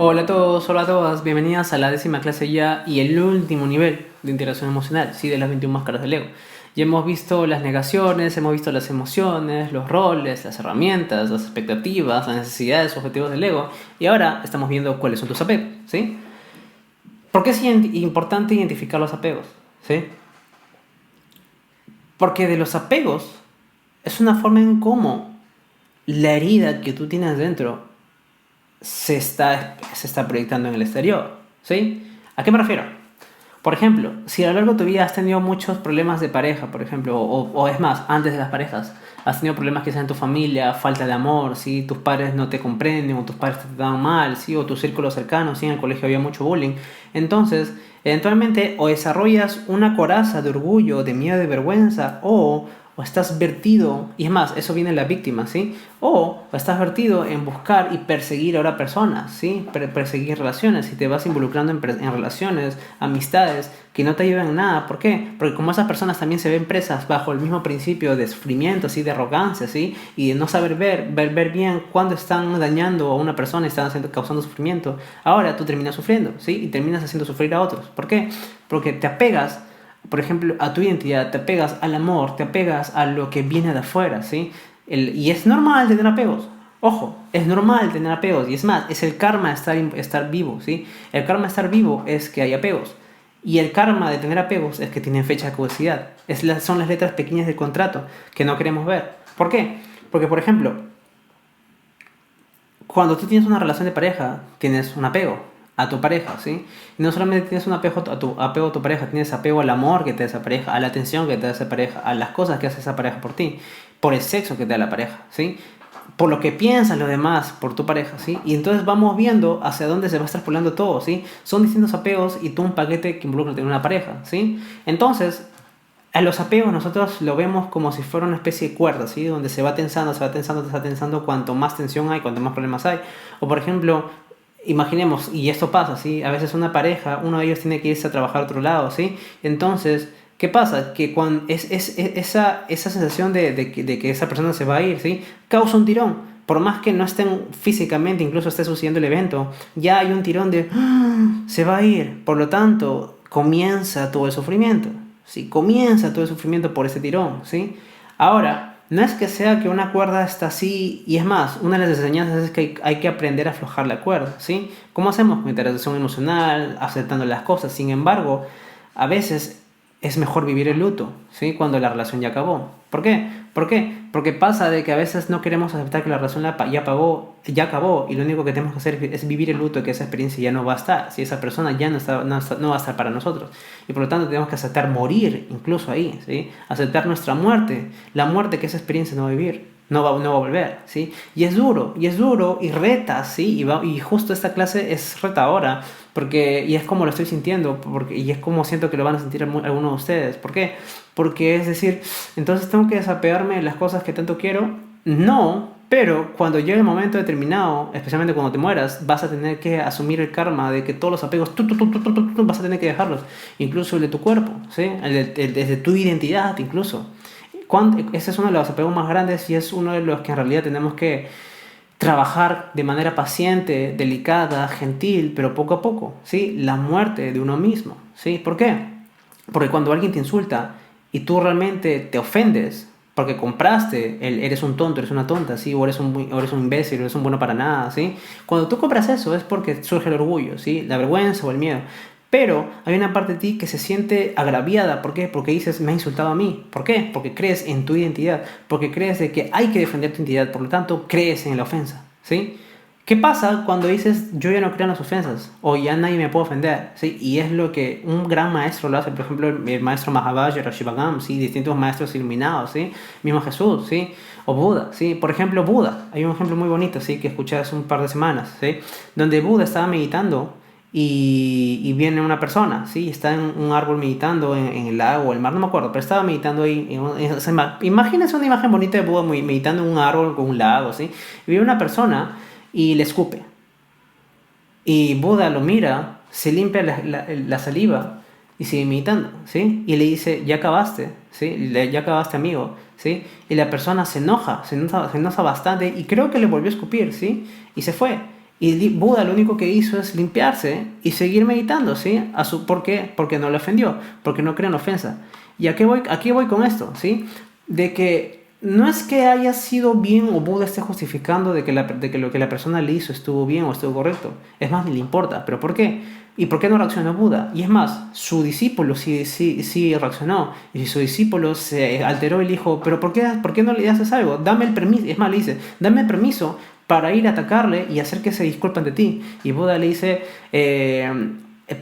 Hola a todos, hola a todas, bienvenidas a la 10ª clase ya y el último nivel de integración emocional, sí, de las 21 máscaras del ego. Ya hemos visto las negaciones, hemos visto las emociones, los roles, las herramientas, las expectativas, las necesidades, objetivos del ego y ahora estamos viendo cuáles son tus apegos, ¿sí? ¿Por qué es importante identificar los apegos? ¿Sí? Porque de los apegos es una forma en cómo la herida que tú tienes dentro se está proyectando en el exterior, ¿sí? ¿A qué me refiero? Por ejemplo, si a lo largo de tu vida has tenido muchos problemas de pareja, por ejemplo, o es más, antes de las parejas, has tenido problemas quizás en tu familia, falta de amor, ¿sí? Tus padres no te comprenden, o tus padres te tratan mal, ¿sí? O tu círculo cercano, ¿sí? En el colegio había mucho bullying. Entonces, eventualmente, o desarrollas una coraza de orgullo, de miedo, de vergüenza, o estás vertido, y es más, eso viene en la víctima, ¿sí? O estás vertido en buscar y perseguir ahora personas, ¿sí? Perseguir relaciones y te vas involucrando en relaciones, amistades que no te ayudan en nada. ¿Por qué? Porque como esas personas también se ven presas bajo el mismo principio de sufrimiento, ¿sí? De arrogancia, ¿sí? Y de no saber ver bien cuándo están dañando a una persona y están causando sufrimiento, ahora tú terminas sufriendo, ¿sí? Y terminas haciendo sufrir a otros. ¿Por qué? Porque te apegas, por ejemplo, a tu identidad, te apegas al amor, te apegas a lo que viene de afuera, ¿sí? Y es normal tener apegos. Ojo, es normal tener apegos. Y es más, es el karma estar vivo, ¿sí? El karma de estar vivo es que hay apegos. Y el karma de tener apegos es que tienen fecha de caducidad. Son las letras pequeñas del contrato que no queremos ver. ¿Por qué? Porque, por ejemplo, cuando tú tienes una relación de pareja, tienes un apego a tu pareja, ¿sí? Y no solamente tienes un apego a tu pareja, tienes apego al amor que te da esa pareja, a la atención que te da esa pareja, a las cosas que hace esa pareja por ti, por el sexo que te da la pareja, ¿sí? Por lo que piensan los demás por tu pareja, ¿sí? Y entonces vamos viendo hacia dónde se va extrapolando todo, ¿sí? Son distintos apegos y todo un paquete que involucra tener una pareja, ¿sí? Entonces, a los apegos nosotros lo vemos como si fuera una especie de cuerda, ¿sí? Donde se va tensando, se va tensando, se va tensando, cuanto más tensión hay, cuanto más problemas hay. O por ejemplo, imaginemos, y esto pasa, ¿sí? A veces una pareja, uno de ellos tiene que irse a trabajar a otro lado, ¿sí? Entonces, ¿qué pasa? Que cuando esa sensación de que esa persona se va a ir, ¿sí? Causa un tirón. Por más que no estén físicamente, incluso esté sucediendo el evento, ya hay un tirón de ¡ah! Se va a ir. Por lo tanto, comienza todo el sufrimiento. ¿Sí? Comienza todo el sufrimiento por ese tirón, ¿sí? Ahora, no es que sea que una cuerda está así, y es más, una de las enseñanzas es que hay que aprender a aflojar la cuerda, ¿sí? ¿Cómo hacemos? Con integración emocional, aceptando las cosas. Sin embargo, a veces es mejor vivir el luto, ¿sí? Cuando la relación ya acabó. ¿Por qué? ¿Por qué? Porque pasa de que a veces no queremos aceptar que la relación ya acabó, y lo único que tenemos que hacer es vivir el luto, que esa experiencia ya no va a estar, si esa persona ya no va a estar para nosotros. Y por lo tanto tenemos que aceptar morir incluso ahí, ¿sí? Aceptar nuestra muerte, la muerte que esa experiencia no va a vivir, no va a volver, ¿sí? Y es duro, y reta, ¿sí? Y justo esta clase es retadora, y es como lo estoy sintiendo, y es como siento que lo van a sentir algunos de ustedes. ¿Por qué? Porque es decir, entonces tengo que desapegarme de las cosas que tanto quiero. No, pero cuando llegue el momento determinado, especialmente cuando te mueras, vas a tener que asumir el karma de que todos los apegos, vas a tener que dejarlos, incluso el de tu cuerpo, ¿sí? El de tu identidad, incluso. Ese es uno de los apegos más grandes y es uno de los que en realidad tenemos que trabajar de manera paciente, delicada, gentil, pero poco a poco, ¿sí? La muerte de uno mismo, ¿sí? ¿Por qué? Porque cuando alguien te insulta y tú realmente te ofendes porque compraste eres un tonto, eres una tonta, ¿sí? O eres un imbécil, o eres un bueno para nada, ¿sí? Cuando tú compras eso es porque surge el orgullo, ¿sí? La vergüenza o el miedo. Pero hay una parte de ti que se siente agraviada. ¿Por qué? Porque dices, me ha insultado a mí. ¿Por qué? Porque crees en tu identidad. Porque crees de que hay que defender tu identidad. Por lo tanto, crees en la ofensa, ¿sí? ¿Qué pasa cuando dices, yo ya no creo en las ofensas? O ya nadie me puede ofender, ¿sí? Y es lo que un gran maestro lo hace. Por ejemplo, el maestro Mahavajra, Shivagam, ¿sí? Distintos maestros iluminados, ¿sí? Mismo Jesús, ¿sí? O Buda, ¿sí? Por ejemplo, Buda. Hay un ejemplo muy bonito, ¿sí? Que escuché hace un par de semanas, ¿sí? Donde Buda estaba meditando y viene una persona, ¿sí? Está en un árbol meditando en el lago o el mar, no me acuerdo, pero estaba meditando ahí en ese mar. Imagínense una imagen bonita de Buda meditando en un árbol con un lago, ¿sí? Y viene una persona y le escupe. Y Buda lo mira, se limpia la saliva y sigue meditando, ¿sí? Y le dice, ya acabaste, ¿sí? Ya acabaste, amigo, ¿sí? Y la persona se enoja bastante y creo que le volvió a escupir, ¿sí? Y se fue. Y Buda lo único que hizo es limpiarse y seguir meditando, ¿sí? ¿Por qué? Porque no le ofendió, porque no cree en ofensa. ¿Y aquí voy con esto, ¿sí? De que no es que haya sido bien o Buda esté justificando de que lo que la persona le hizo estuvo bien o estuvo correcto. Es más, ni le importa. ¿Pero por qué? ¿Y por qué no reaccionó Buda? Y es más, su discípulo sí reaccionó. Y si su discípulo se alteró y le dijo, ¿pero por qué no le haces algo? Dame el permiso. Es más, le dice, dame el permiso para ir a atacarle y hacer que se disculpen de ti. Y Buda le dice,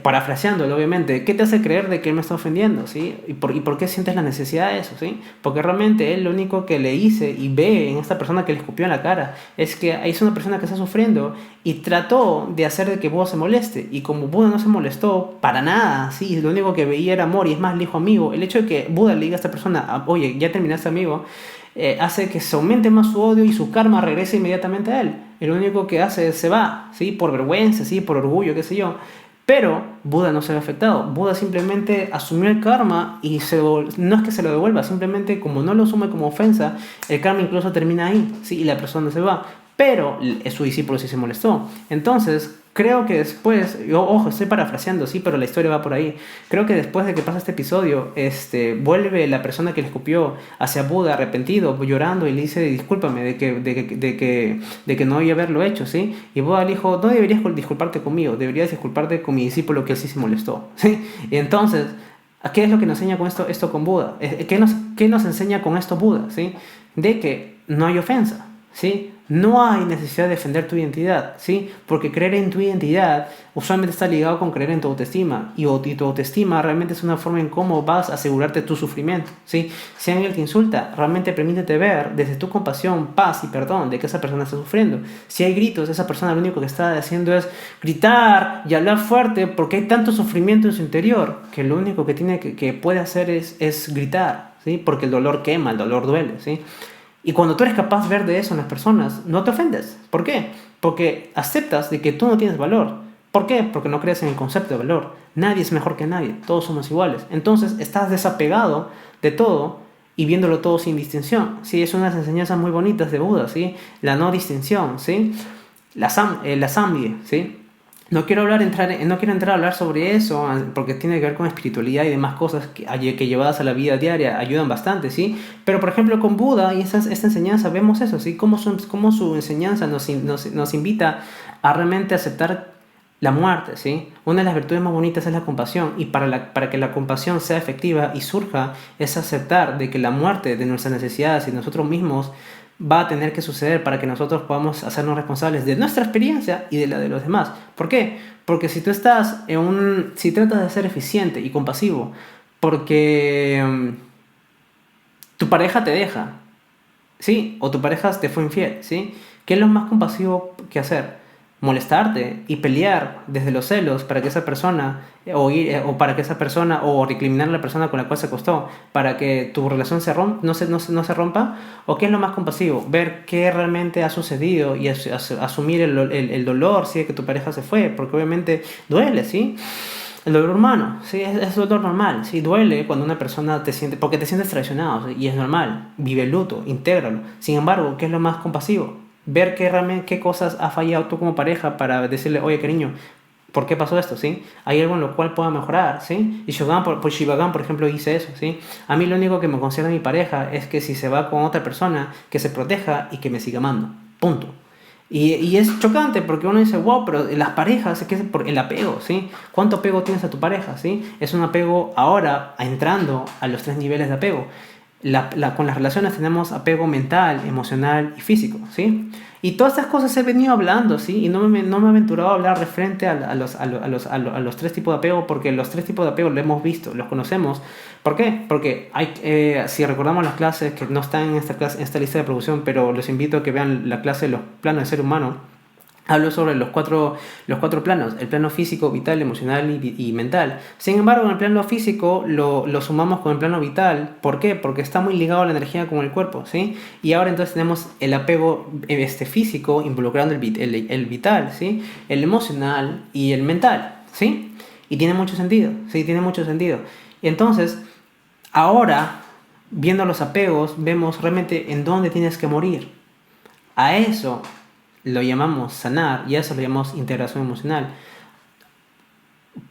parafraseándolo obviamente, ¿qué te hace creer de que él me está ofendiendo? ¿Sí? ¿Y por qué sientes la necesidad de eso? ¿Sí? Porque realmente él lo único que le hice y ve en esta persona que le escupió en la cara es que es una persona que está sufriendo y trató de hacer de que Buda se moleste. Y como Buda no se molestó para nada, ¿sí? Lo único que veía era amor y es más, le dijo amigo. El hecho de que Buda le diga a esta persona, oye, ya terminaste amigo, hace que se aumente más su odio y su karma regrese inmediatamente a él. Y lo único que hace es se va, ¿sí? Por vergüenza, ¿sí? Por orgullo, qué sé yo. Pero Buda no se ve afectado. Buda simplemente asumió el karma y no es que se lo devuelva, simplemente como no lo asume como ofensa, el karma incluso termina ahí, ¿sí? Y la persona se va. Pero su discípulo sí se molestó. Entonces, creo que después, ojo, estoy parafraseando, sí, pero la historia va por ahí. Creo que después de que pasa este episodio, vuelve la persona que le escupió hacia Buda arrepentido, llorando, y le dice, discúlpame de que no debía haberlo hecho, ¿sí? Y Buda le dijo, no deberías disculparte conmigo, deberías disculparte con mi discípulo que él sí se molestó, ¿sí? Y entonces, ¿qué es lo que nos enseña con esto con Buda? ¿Qué nos enseña con esto Buda, ¿sí? De que no hay ofensa, ¿sí? No hay necesidad de defender tu identidad, ¿sí? Porque creer en tu identidad usualmente está ligado con creer en tu autoestima. Y tu autoestima realmente es una forma en cómo vas a asegurarte tu sufrimiento, ¿sí? Si alguien te insulta, realmente permítete ver desde tu compasión, paz y perdón de que esa persona está sufriendo. Si hay gritos, esa persona lo único que está haciendo es gritar y hablar fuerte porque hay tanto sufrimiento en su interior que lo único que puede hacer es gritar, ¿sí? Porque el dolor quema, el dolor duele, ¿sí? Y cuando tú eres capaz de ver de eso en las personas, no te ofendes. ¿Por qué? Porque aceptas de que tú no tienes valor. ¿Por qué? Porque no crees en el concepto de valor. Nadie es mejor que nadie, todos somos iguales. Entonces estás desapegado de todo y viéndolo todo sin distinción. Sí, es unas enseñanzas muy bonitas de Buda, ¿sí? La no distinción, ¿sí? La samvie, ¿sí? No quiero entrar a hablar sobre eso porque tiene que ver con espiritualidad y demás cosas que llevadas a la vida diaria ayudan bastante, ¿sí? Pero por ejemplo con Buda y esta enseñanza vemos eso, ¿sí? Cómo su enseñanza nos invita a realmente aceptar la muerte, ¿sí? Una de las virtudes más bonitas es la compasión y para que la compasión sea efectiva y surja es aceptar de que la muerte de nuestras necesidades y de nosotros mismos va a tener que suceder para que nosotros podamos hacernos responsables de nuestra experiencia y de la de los demás. ¿Por qué? Porque si si tratas de ser eficiente y compasivo, porque tu pareja te deja, ¿sí? O tu pareja te fue infiel, ¿sí? ¿Qué es lo más compasivo que hacer? Molestarte y pelear desde los celos para que esa persona o para que esa persona o recriminar a la persona con la cual se acostó para que tu relación no se rompa. ¿O qué es lo más compasivo? Ver qué realmente ha sucedido y asumir el dolor, ¿sí? De que tu pareja se fue, porque obviamente duele, ¿sí? El dolor humano, ¿sí? Es dolor normal, ¿sí? Duele cuando una persona porque te sientes traicionado, ¿sí? Y es normal, vive el luto, intégralo. Sin embargo, ¿qué es lo más compasivo? Ver qué cosas ha fallado tú como pareja para decirle, oye cariño, ¿por qué pasó esto? ¿Sí? Hay algo en lo cual pueda mejorar, ¿sí? Y Shivagan, por ejemplo, dice eso, ¿sí? A mí lo único que me considera mi pareja es que si se va con otra persona, que se proteja y que me siga amando, punto. Y es chocante porque uno dice, wow, pero las parejas, ¿qué es por el apego? ¿Sí? ¿Cuánto apego tienes a tu pareja? ¿Sí? Es un apego ahora entrando a los 3 niveles de apego. Con las relaciones tenemos apego mental, emocional y físico, ¿sí? Y todas estas cosas he venido hablando, ¿sí? Y no me he aventurado a hablar referente a los 3 tipos de apego porque los 3 tipos de apego los hemos visto, los conocemos. ¿Por qué? Porque si recordamos las clases que no están en esta lista de producción, pero los invito a que vean la clase de los planos del ser humano. Hablo sobre los cuatro planos, el plano físico, vital, emocional y mental. Sin embargo, en el plano físico lo sumamos con el plano vital. ¿Por qué? Porque está muy ligado a la energía con el cuerpo, ¿sí? Y ahora entonces tenemos el apego físico involucrando el vital, ¿sí? El emocional y el mental, ¿sí? Y tiene mucho sentido, ¿sí? Tiene mucho sentido. Y entonces, ahora, viendo los apegos, vemos realmente en dónde tienes que morir. A eso lo llamamos sanar y a eso lo llamamos integración emocional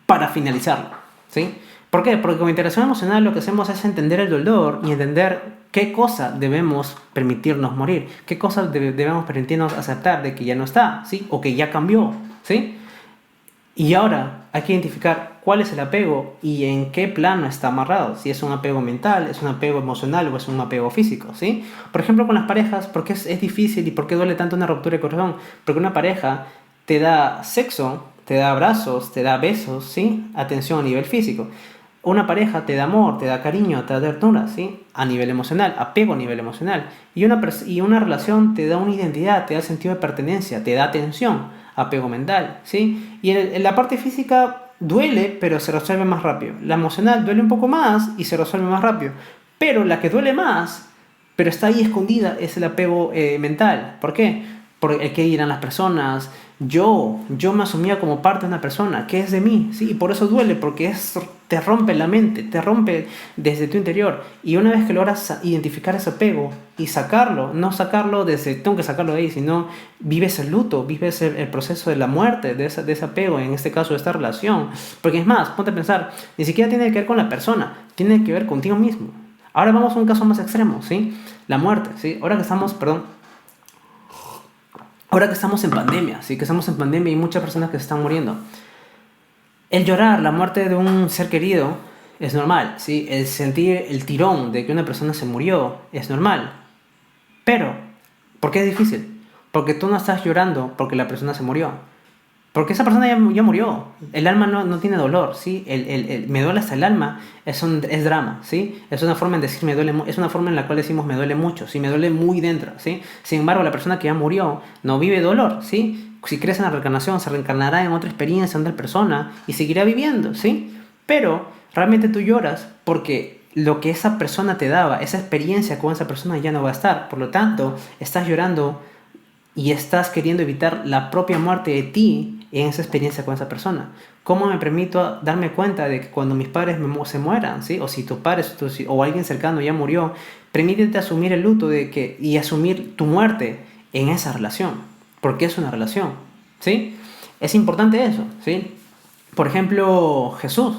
para finalizarlo, ¿sí? ¿Por qué? Porque con integración emocional lo que hacemos es entender el dolor y entender qué cosa debemos permitirnos morir, qué cosas debemos permitirnos aceptar de que ya no está, ¿sí? O que ya cambió, ¿sí? Y ahora hay que identificar cuál es el apego y en qué plano está amarrado. Si es un apego mental, es un apego emocional o es un apego físico, ¿sí? Por ejemplo, con las parejas, ¿por qué es difícil y por qué duele tanto una ruptura de corazón? Porque una pareja te da sexo, te da abrazos, te da besos, ¿sí? Atención a nivel físico. Una pareja te da amor, te da cariño, te da ternura, ¿sí? A nivel emocional, apego a nivel emocional. Y una relación te da una identidad, te da sentido de pertenencia, te da atención, apego mental, ¿sí? Y en la parte física duele, pero se resuelve más rápido. La emocional duele un poco más y se resuelve más rápido. Pero la que duele más, pero está ahí escondida, es el apego mental. ¿Por qué? Por el que dirán las personas. Yo me asumía como parte de una persona, que es de mí, ¿sí? Y por eso duele, porque te rompe la mente, te rompe desde tu interior. Y una vez que logras identificar ese apego y sacarlo, no sacarlo desde tengo que sacarlo de ahí, sino vives el luto, vives el proceso de la muerte de ese apego, en este caso de esta relación. Porque es más, ponte a pensar, ni siquiera tiene que ver con la persona, tiene que ver contigo mismo. Ahora vamos a un caso más extremo, ¿sí? La muerte, ¿sí? Ahora que estamos en pandemia, ¿sí? Que estamos en pandemia y muchas personas que se están muriendo. El llorar la muerte de un ser querido es normal, ¿sí? El sentir el tirón de que una persona se murió es normal. Pero, ¿por qué es difícil? Porque tú no estás llorando porque la persona se murió. Porque esa persona ya murió. El alma no tiene dolor, ¿sí? Me duele hasta el alma es drama, ¿sí? Es una forma en decir me duele, es una forma en la cual decimos me duele mucho, ¿sí? Me duele muy dentro, ¿sí? Sin embargo, la persona que ya murió no vive dolor, ¿sí? Si crees en la reencarnación, se reencarnará en otra experiencia, en otra persona y seguirá viviendo, ¿sí? Pero realmente tú lloras porque lo que esa persona te daba, esa experiencia con esa persona ya no va a estar. Por lo tanto, estás llorando y estás queriendo evitar la propia muerte de ti en esa experiencia con esa persona. ¿Cómo me permito darme cuenta de que cuando mis padres se mueran, ¿sí? O si tus padres o alguien cercano ya murió, permítete asumir el luto y asumir tu muerte en esa relación, porque es una relación, ¿sí? Es importante eso, ¿sí? Por ejemplo, Jesús,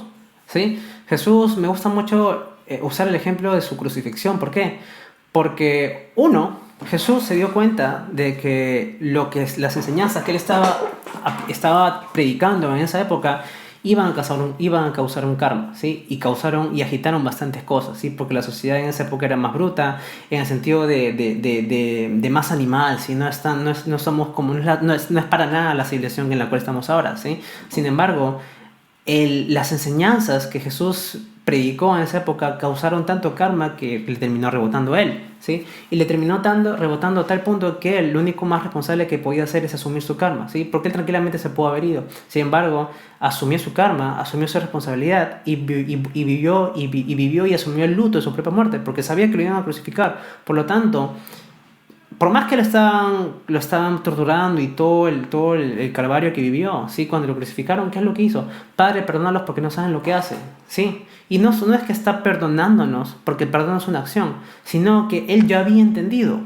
¿sí? Jesús, me gusta mucho usar el ejemplo de su crucifixión. ¿Por qué? Porque Jesús se dio cuenta de que las enseñanzas que él estaba predicando en esa época iban a causar un karma, ¿sí? Y agitaron bastantes cosas, ¿sí? Porque la sociedad en esa época era más bruta, en el sentido de más animal, ¿sí? No somos como, no es para nada la civilización en la cual estamos ahora, ¿sí? Sin embargo, las enseñanzas que Jesús predicó en esa época causaron tanto karma que le terminó rebotando a él, ¿sí? Y le terminó rebotando a tal punto que él, lo único más responsable que podía hacer es asumir su karma, ¿sí? Porque él tranquilamente se pudo haber ido. Sin embargo, asumió su karma, asumió su responsabilidad y vivió y asumió el luto de su propia muerte, porque sabía que lo iban a crucificar. Por lo tanto, por más que lo estaban torturando y todo el calvario que vivió, ¿sí? Cuando lo crucificaron, ¿qué es lo que hizo? Padre, perdónalos porque no saben lo que hacen, ¿sí? Y no es que está perdonándonos, porque el perdón es una acción, sino que él ya había entendido.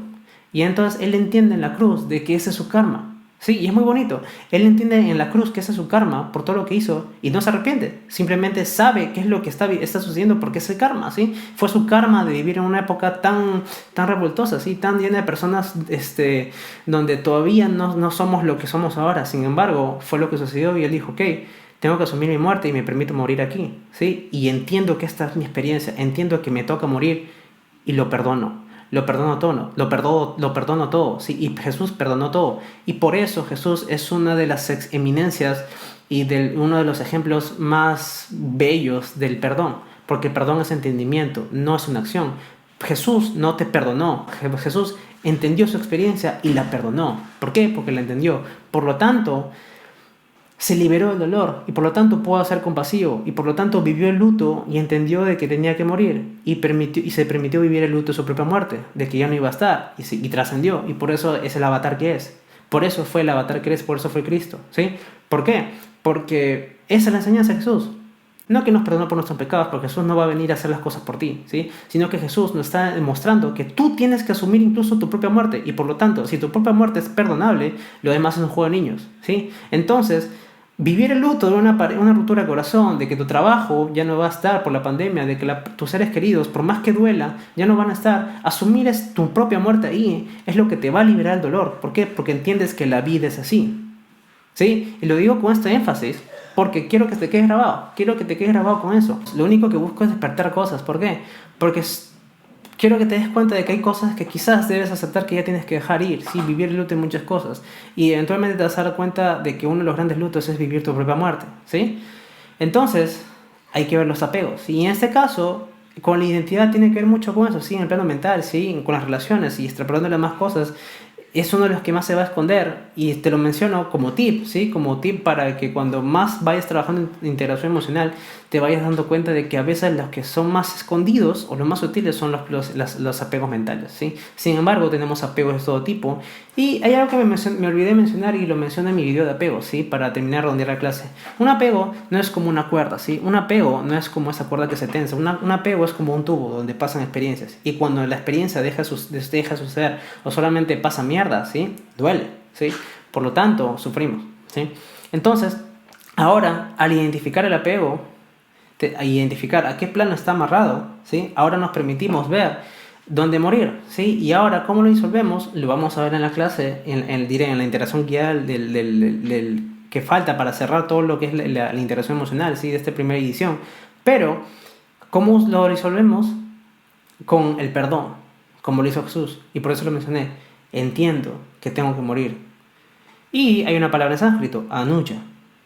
Y entonces él entiende en la cruz de que ese es su karma. Sí, y es muy bonito. Él entiende en la cruz que ese es su karma por todo lo que hizo y no se arrepiente. Simplemente sabe qué es lo que está sucediendo porque es el karma, ¿sí? Fue su karma de vivir en una época tan revoltosa, ¿sí? Tan llena de personas donde todavía no somos lo que somos ahora. Sin embargo, fue lo que sucedió y él dijo, ok, tengo que asumir mi muerte y me permito morir aquí, ¿sí? Y entiendo que esta es mi experiencia, entiendo que me toca morir y lo perdono. Lo perdono todo, lo perdono todo, ¿sí? Y Jesús perdonó todo. Y por eso Jesús es una de las eminencias y uno de los ejemplos más bellos del perdón. Porque el perdón es entendimiento, no es una acción. Jesús no te perdonó. Jesús entendió su experiencia y la perdonó. ¿Por qué? Porque la entendió. Por lo tanto, se liberó del dolor y por lo tanto pudo ser compasivo y por lo tanto vivió el luto y entendió de que tenía que morir y se permitió vivir el luto de su propia muerte, de que ya no iba a estar y trascendió y por eso es el avatar que es. Por eso fue el avatar que es, por eso fue Cristo, ¿sí? ¿Por qué? Porque esa es la enseñanza de Jesús. No que nos perdone por nuestros pecados, porque Jesús no va a venir a hacer las cosas por ti, ¿sí? Sino que Jesús nos está demostrando que tú tienes que asumir incluso tu propia muerte. Y por lo tanto, si tu propia muerte es perdonable, lo demás es un juego de niños, ¿sí? Entonces, vivir el luto de una ruptura de corazón, de que tu trabajo ya no va a estar por la pandemia, de que tus seres queridos, por más que duela, ya no van a estar, asumir tu propia muerte ahí es lo que te va a liberar el dolor. ¿Por qué? Porque entiendes que la vida es así, ¿sí? Y lo digo con este énfasis porque quiero que te quede grabado. Quiero que te quede grabado con eso. Lo único que busco es despertar cosas. ¿Por qué? Porque quiero que te des cuenta de que hay cosas que quizás debes aceptar que ya tienes que dejar ir. Sí, vivir el luto en muchas cosas. Y eventualmente te vas a dar cuenta de que uno de los grandes lutos es vivir tu propia muerte, ¿sí? Entonces, hay que ver los apegos. Y en este caso, con la identidad tiene que ver mucho con eso, ¿sí? En el plano mental, ¿sí? Con las relaciones y extrapolándole más cosas. Es uno de los que más se va a esconder y te lo menciono como tip, ¿sí? Como tip para que cuando más vayas trabajando en integración emocional te vayas dando cuenta de que a veces los que son más escondidos o los más sutiles son los apegos mentales, ¿sí? Sin embargo, tenemos apegos de todo tipo y hay algo que me olvidé mencionar y lo menciono en mi video de apegos, ¿sí? Para terminar de redondear la clase. Un apego no es como una cuerda, ¿sí? Un apego no es como esa cuerda que se tensa. Un apego es como un tubo donde pasan experiencias y cuando la experiencia deja suceder o solamente pasa mierda, ¿sí? Duele, ¿sí? Por lo tanto, sufrimos, ¿sí? Entonces, ahora, al identificar el apego, a identificar a qué plano está amarrado, ¿sí? Ahora nos permitimos ver dónde morir, ¿sí? Y ahora, ¿cómo lo disolvemos? Lo vamos a ver en la clase, diré, en la interacción guiada que falta para cerrar todo lo que es la interacción emocional, ¿sí? De esta primera edición. Pero, ¿cómo lo disolvemos? Con el perdón, como lo hizo Jesús. Y por eso lo mencioné. Entiendo que tengo que morir. Y hay una palabra en sánscrito, anuya,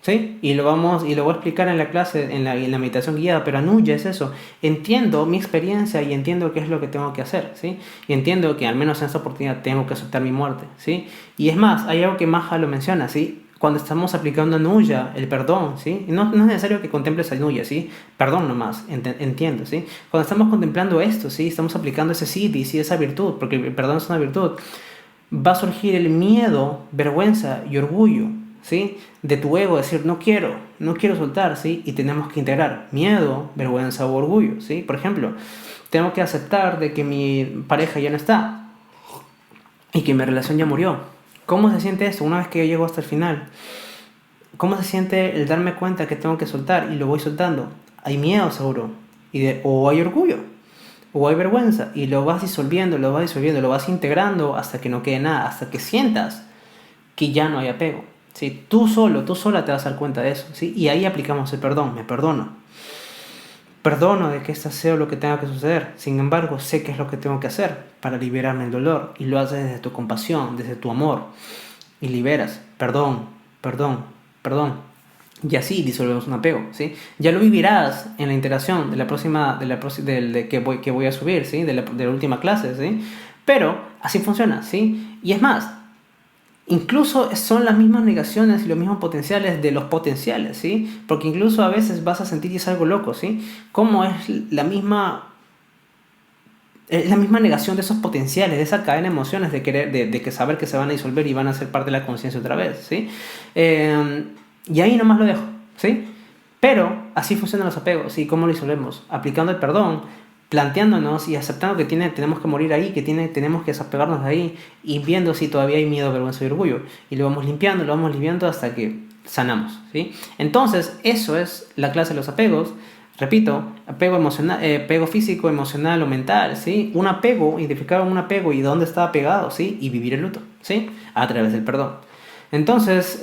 ¿sí? Y lo voy a explicar en la clase, en la meditación guiada, pero anuya es eso. Entiendo mi experiencia y entiendo qué es lo que tengo que hacer, ¿sí? Y entiendo que al menos en esta oportunidad tengo que aceptar mi muerte, ¿sí? Y es más, hay algo que Maha lo menciona, ¿sí? Cuando estamos aplicando anuya, el perdón, ¿sí? No es necesario que contemples anuya, ¿sí? Perdón nomás, entiendo, ¿sí? Cuando estamos contemplando esto, ¿sí? Estamos aplicando ese siddhi, ¿sí? Esa virtud, porque el perdón es una virtud. Va a surgir el miedo, vergüenza y orgullo, ¿sí? De tu ego, decir, no quiero soltar, ¿sí? Y tenemos que integrar miedo, vergüenza o orgullo, ¿sí? Por ejemplo, tengo que aceptar de que mi pareja ya no está y que mi relación ya murió. ¿Cómo se siente eso una vez que yo llego hasta el final? ¿Cómo se siente el darme cuenta que tengo que soltar y lo voy soltando? Hay miedo seguro, o hay orgullo, o hay vergüenza, y lo vas disolviendo, lo vas integrando hasta que no quede nada, hasta que sientas que ya no hay apego, ¿sí? Tú sola te vas a dar cuenta de eso, ¿sí? Y ahí aplicamos el perdón, me perdono de que esto sea lo que tenga que suceder, sin embargo sé qué es lo que tengo que hacer para liberarme del dolor, y lo haces desde tu compasión, desde tu amor, y liberas, perdón, y así disolvemos un apego, ¿sí? Ya lo vivirás en la interacción que voy a subir, ¿sí? De la última clase, ¿sí? Pero así funciona, ¿sí? Y es más, incluso son las mismas negaciones y los mismos potenciales de los potenciales, ¿sí? Porque incluso a veces vas a sentir y es algo loco, ¿sí? Como es la misma negación de esos potenciales, de esa cadena de emociones de querer, de que saber que se van a disolver y van a ser parte de la conciencia otra vez, ¿sí? Y ahí nomás lo dejo, ¿sí? Pero así funcionan los apegos, ¿sí? ¿Cómo lo disolvemos? Aplicando el perdón, planteándonos y aceptando que tenemos que morir ahí, que tenemos que desapegarnos de ahí y viendo si todavía hay miedo, vergüenza y orgullo. Y lo vamos limpiando hasta que sanamos, ¿sí? Entonces, eso es la clase de los apegos. Repito, apego emocional, apego físico, emocional o mental, ¿sí? Un apego, identificar un apego y dónde está apegado, ¿sí? Y vivir el luto, ¿sí? A través del perdón. Entonces,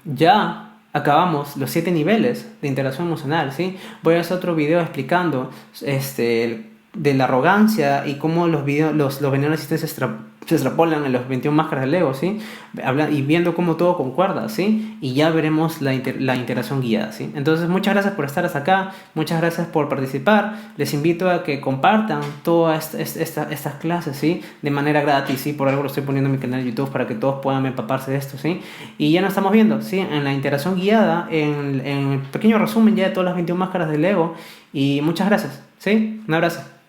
ya acabamos los 7 niveles de interacción emocional, ¿sí? Voy a hacer otro video explicando de la arrogancia y cómo los venenos se extrapolan en los 21 máscaras del ego, ¿sí? Y viendo cómo todo concuerda, ¿sí? Y ya veremos la interacción guiada, ¿sí? Entonces, muchas gracias por estar hasta acá, muchas gracias por participar. Les invito a que compartan todas estas clases, ¿sí? De manera gratis, ¿sí? Por algo lo estoy poniendo en mi canal de YouTube para que todos puedan empaparse de esto, ¿sí? Y ya nos estamos viendo, ¿sí? En la interacción guiada, en el pequeño resumen ya de todas las 21 máscaras del ego. Y muchas gracias, ¿sí? Un abrazo.